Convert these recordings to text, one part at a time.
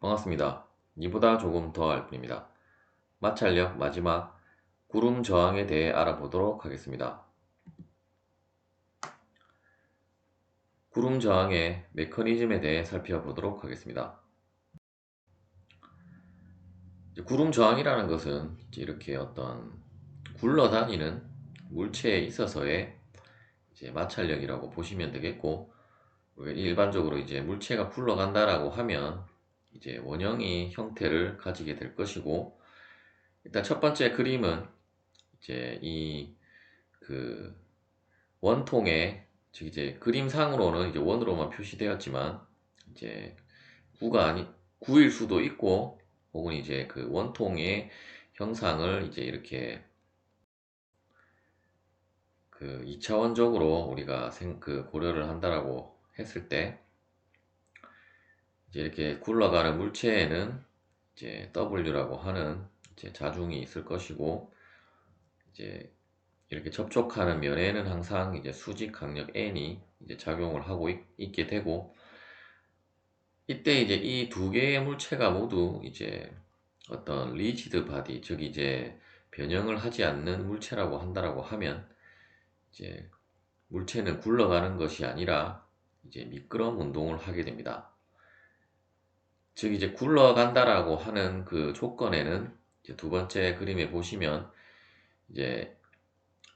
반갑습니다. 이보다 조금 더 알 뿐입니다. 마찰력 마지막 구름 저항에 대해 알아보도록 하겠습니다. 구름 저항의 메커니즘에 대해 살펴보도록 하겠습니다. 구름 저항이라는 것은 이렇게 어떤 굴러다니는 물체에 있어서의 마찰력이라고 보시면 되겠고, 일반적으로 물체가 굴러간다라고 하면 원형이 형태를 가지게 될 것이고, 일단 첫 번째 그림은 이 그 원통에, 즉 그림상으로는 원으로만 표시되었지만 이제 구가 아니 구일 수도 있고, 혹은 그 원통의 형상을 이렇게 2차원적으로 우리가 고려를 한다라고 했을 때, 이렇게 굴러가는 물체에는 W라고 하는 자중이 있을 것이고, 이제 이렇게 접촉하는 면에는 항상 수직 강력 N이 작용을 하고 있게 되고, 이때 이 두 개의 물체가 모두 어떤 리지드 바디, 즉 변형을 하지 않는 물체라고 한다라고 하면, 이제 물체는 굴러가는 것이 아니라 미끄럼 운동을 하게 됩니다. 즉 굴러간다라고 하는 그 조건에는 두 번째 그림에 보시면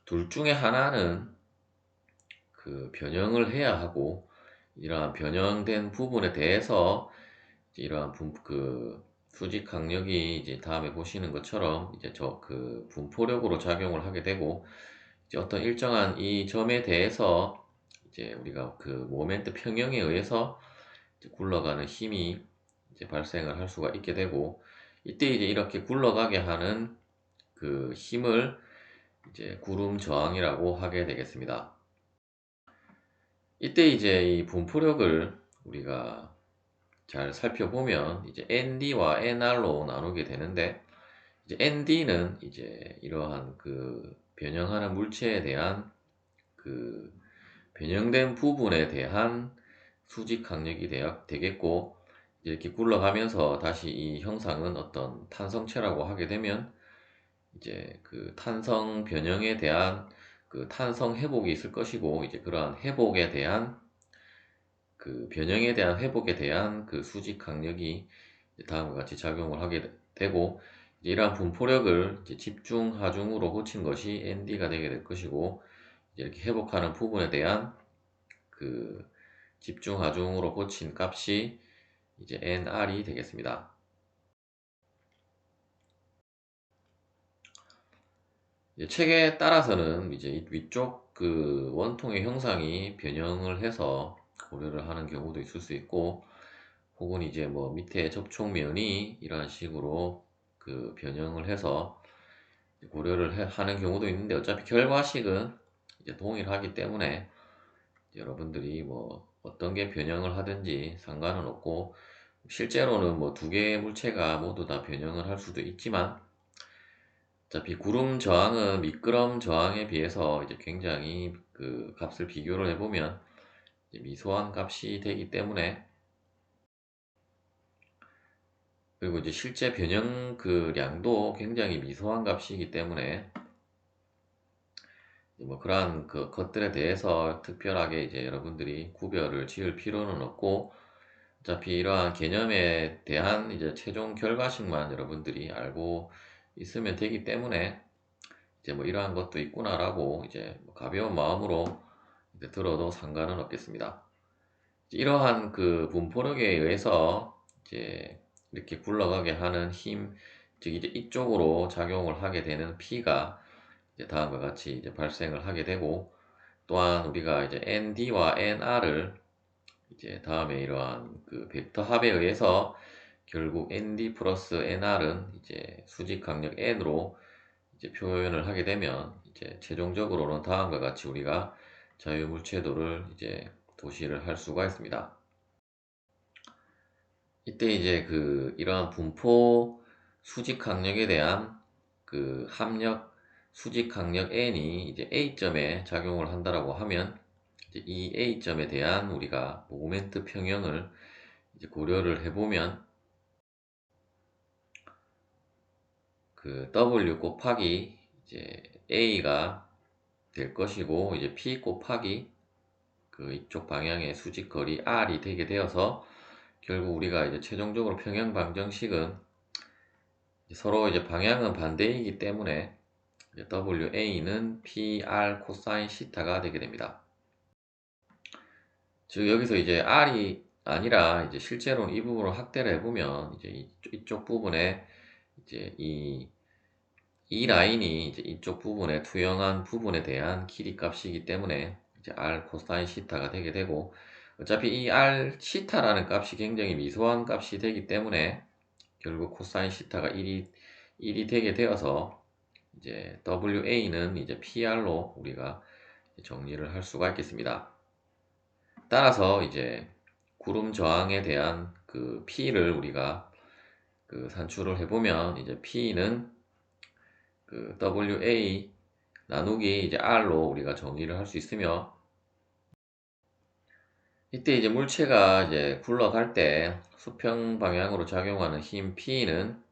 둘 중에 하나는 변형을 해야 하고, 이러한 변형된 부분에 대해서 이러한 수직 강력이 다음에 보시는 것처럼 분포력으로 작용을 하게 되고, 어떤 일정한 이 점에 대해서 우리가 모멘트 평형에 의해서 굴러가는 힘이 발생을 할 수가 있게 되고, 이때 이렇게 굴러가게 하는 그 힘을 구름 저항이라고 하게 되겠습니다. 이때 이 분포력을 우리가 잘 살펴보면 ND와 NR로 나누게 되는데, ND는 이러한 변형하는 물체에 대한 변형된 부분에 대한 수직 강력이 되겠고, 이렇게 굴러가면서 다시 이 형상은 어떤 탄성체라고 하게 되면 탄성 변형에 대한 탄성 회복이 있을 것이고, 그러한 회복에 대한 변형에 대한 회복에 대한 수직 강력이 다음과 같이 작용을 하게 되고, 이러한 분포력을 집중 하중으로 고친 것이 ND가 되게 될 것이고, 이렇게 회복하는 부분에 대한 집중 하중으로 고친 값이 NR이 되겠습니다. 책에 따라서는 위쪽 원통의 형상이 변형을 해서 고려를 하는 경우도 있을 수 있고, 혹은 뭐 밑에 접촉면이 이러한 식으로 변형을 해서 고려를 하는 경우도 있는데, 어차피 결과식은 동일하기 때문에 여러분들이 뭐 어떤 게 변형을 하든지 상관은 없고, 실제로는 뭐 두 개의 물체가 모두 다 변형을 할 수도 있지만, 어차피 구름 저항은 미끄럼 저항에 비해서 굉장히 값을 비교를 해보면 미소한 값이 되기 때문에, 그리고 실제 변형 량도 굉장히 미소한 값이기 때문에, 뭐 그러한 것들에 대해서 특별하게 여러분들이 구별을 지을 필요는 없고, 어차피 이러한 개념에 대한 최종 결과식만 여러분들이 알고 있으면 되기 때문에, 뭐 이러한 것도 있구나라고 뭐 가벼운 마음으로 들어도 상관은 없겠습니다. 이러한 분포력에 의해서 이렇게 굴러가게 하는 힘, 즉 이쪽으로 작용을 하게 되는 P가 다음과 같이 발생을 하게 되고, 또한 우리가 ND와 NR을 다음에 이러한 벡터 합에 의해서 결국 ND 플러스 NR은 수직 강력 N으로 표현을 하게 되면, 최종적으로는 다음과 같이 우리가 자유물체도를 도시를 할 수가 있습니다. 이때 이러한 분포 수직 강력에 대한 합력 수직 강력 N이 A점에 작용을 한다라고 하면, 이 A점에 대한 우리가 모멘트 평형을 고려를 해보면, 그 W 곱하기 이제 A가 될 것이고, 이제 P 곱하기 그 이쪽 방향의 수직거리 R이 되게 되어서, 결국 우리가 이제 최종적으로 평형 방정식은 서로 이제 방향은 반대이기 때문에 WA는 PR 코사인 시타가 되게 됩니다. 즉 여기서 이제 R이 아니라 이제 실제로는 이 부분을 확대를 해보면 이제 이쪽 부분에 이제 이 라인이 이제 이쪽 부분에 투영한 부분에 대한 길이 값이기 때문에 이제 R 코사인 시타가 되게 되고, 어차피 이 R 시타라는 값이 굉장히 미소한 값이 되기 때문에 결국 코사인 시타가 1이 되게 되어서 이제 WA는 이제 PR로 우리가 정리를 할 수가 있겠습니다. 따라서 이제 구름 저항에 대한 그 P를 우리가 그 산출을 해보면 이제 P는 그 WA 나누기 이제 R로 우리가 정의를 할 수 있으며, 이때 이제 물체가 이제 굴러갈 때 수평 방향으로 작용하는 힘 P는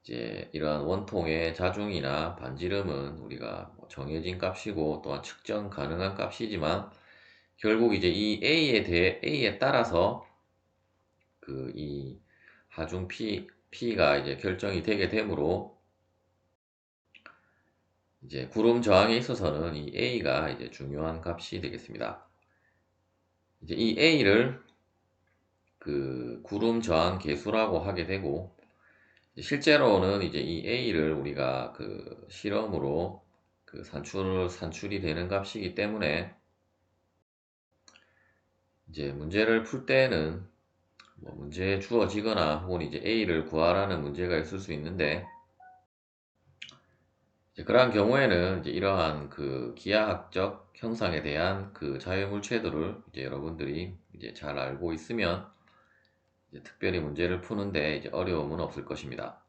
이제 이러한 원통의 자중이나 반지름은 우리가 뭐 정해진 값이고 또한 측정 가능한 값이지만, 결국 이제 이 A에 따라서 그 이 하중 P가 이제 결정이 되게 되므로, 이제 구름 저항에 있어서는 이 A가 이제 중요한 값이 되겠습니다. 이제 이 A를 그 구름 저항 계수라고 하게 되고, 실제로는 이제 이 A를 우리가 그 실험으로 그 산출이 되는 값이기 때문에, 이제 문제를 풀 때는 뭐 문제에 주어지거나 혹은 이제 A를 구하라는 문제가 있을 수 있는데, 이제 그러한 경우에는 이제 이러한 그 기하학적 형상에 대한 그 자유물체들을 이제 여러분들이 이제 잘 알고 있으면 이제 특별히 문제를 푸는데 이제 어려움은 없을 것입니다.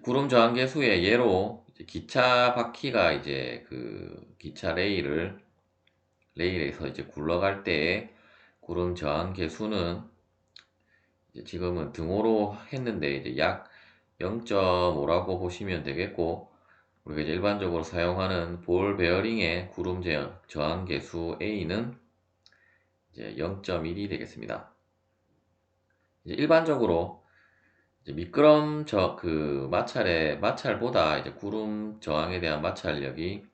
구름 저항계수의 예로 이제 기차 바퀴가 이제 그 기차 레일에서 이제 굴러갈 때의 구름 저항계수는 이제 지금은 등호로 했는데 이제 약 0.5라고 보시면 되겠고, 우리가 이제 일반적으로 사용하는 볼 베어링의 구름 저항계수 A는 이제 0.1이 되겠습니다. 이제 일반적으로 이제 미끄럼 그 마찰보다 이제 구름 저항에 대한 마찰력이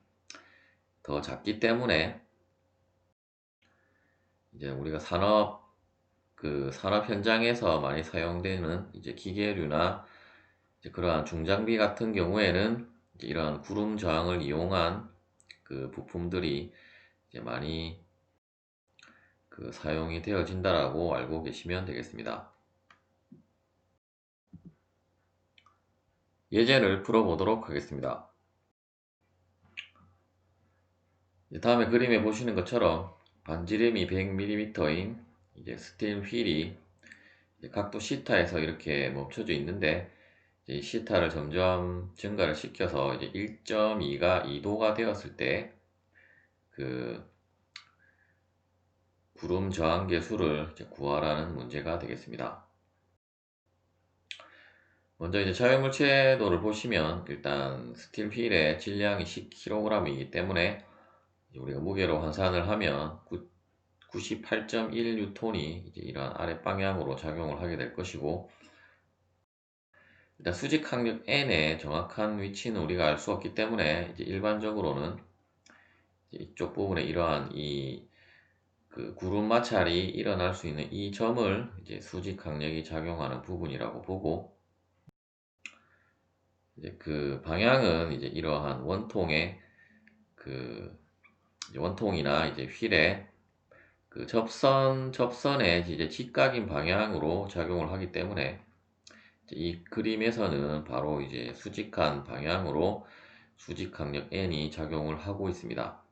더 작기 때문에, 이제 우리가 산업 현장에서 많이 사용되는 이제 기계류나 이제 그러한 중장비 같은 경우에는 이제 이러한 구름 저항을 이용한 그 부품들이 이제 많이 그 사용이 되어진다라고 알고 계시면 되겠습니다. 예제를 풀어보도록 하겠습니다. 다음에 그림에 보시는 것처럼 반지름이 100mm인 이제 스틸 휠이 각도 시타에서 이렇게 멈춰져 있는데, 이제 시타를 점점 증가를 시켜서 이제 1.2가 2도가 되었을 때 그 구름 저항계수를 구하라는 문제가 되겠습니다. 먼저 이제 자유물체도를 보시면 일단 스틸 휠의 질량이 10kg이기 때문에 우리가 무게로 환산을 하면 98.1N이 이제 이러한 아래 방향으로 작용을 하게 될 것이고, 일단 수직 항력 N의 정확한 위치는 우리가 알 수 없기 때문에 이제 일반적으로는 이제 이쪽 부분에 이러한 그 구름 마찰이 일어날 수 있는 이 점을 이제 수직 항력이 작용하는 부분이라고 보고, 이제 그 방향은 이제 이러한 원통의 그 원통이나 이제 휠의 그 접선의 이제 직각인 방향으로 작용을 하기 때문에, 이 그림에서는 바로 이제 수직한 방향으로 수직 항력 N이 작용을 하고 있습니다.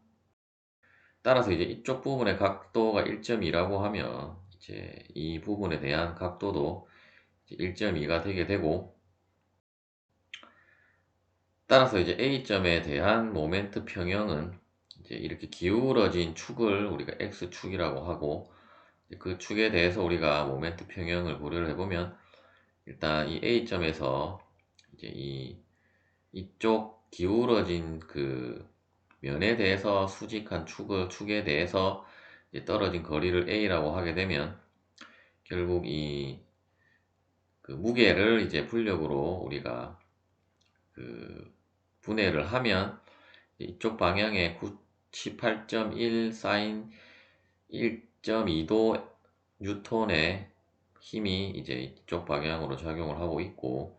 따라서 이제 이쪽 부분의 각도가 1.2라고 하면 이제 이 부분에 대한 각도도 1.2가 되게 되고, 따라서 이제 A점에 대한 모멘트 평형은 이제 이렇게 기울어진 축을 우리가 X축이라고 하고, 그 축에 대해서 우리가 모멘트 평형을 고려를 해보면 일단 이 A점에서 이제 이쪽 기울어진 그 면에 대해서 수직한 축에 대해서 이제 떨어진 거리를 A라고 하게 되면 결국 이 그 무게를 이제 불력으로 우리가 그 분해를 하면 이쪽 방향에 98.1 사인 1.2도 뉴턴의 힘이 이제 이쪽 방향으로 작용을 하고 있고,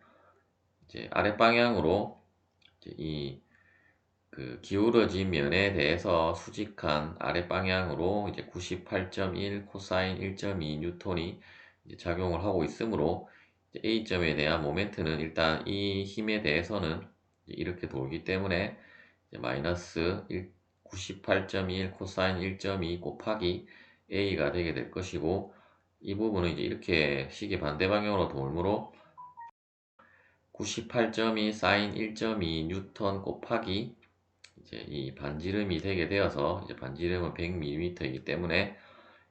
이제 아랫 방향으로 이제 이 그 기울어진 면에 대해서 수직한 아랫 방향으로 이제 98.1 코사인 1.2 뉴턴이 이제 작용을 하고 있으므로 이제 A점에 대한 모멘트는 일단 이 힘에 대해서는 이렇게 돌기 때문에 이제 마이너스 98.1 코사인 1.2 곱하기 A가 되게 될 것이고, 이 부분은 이제 이렇게 식이 반대 방향으로 돌므로 98.2 사인 1.2 뉴턴 곱하기 이제 이 반지름이 되게 되어서, 이제 반지름은 100mm이기 때문에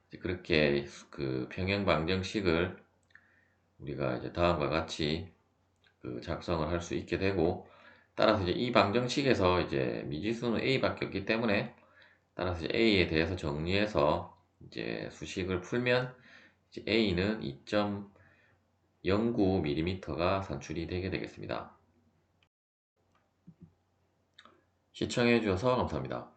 이제 그렇게 그 평형 방정식을 우리가 이제 다음과 같이 그 작성을 할 수 있게 되고, 따라서 이제 이 방정식에서 이제 미지수는 A밖에 없기 때문에 따라서 이제 A에 대해서 정리해서 이제 수식을 풀면 이제 A는 2.09mm가 산출이 되게 되겠습니다. 시청해 주셔서 감사합니다.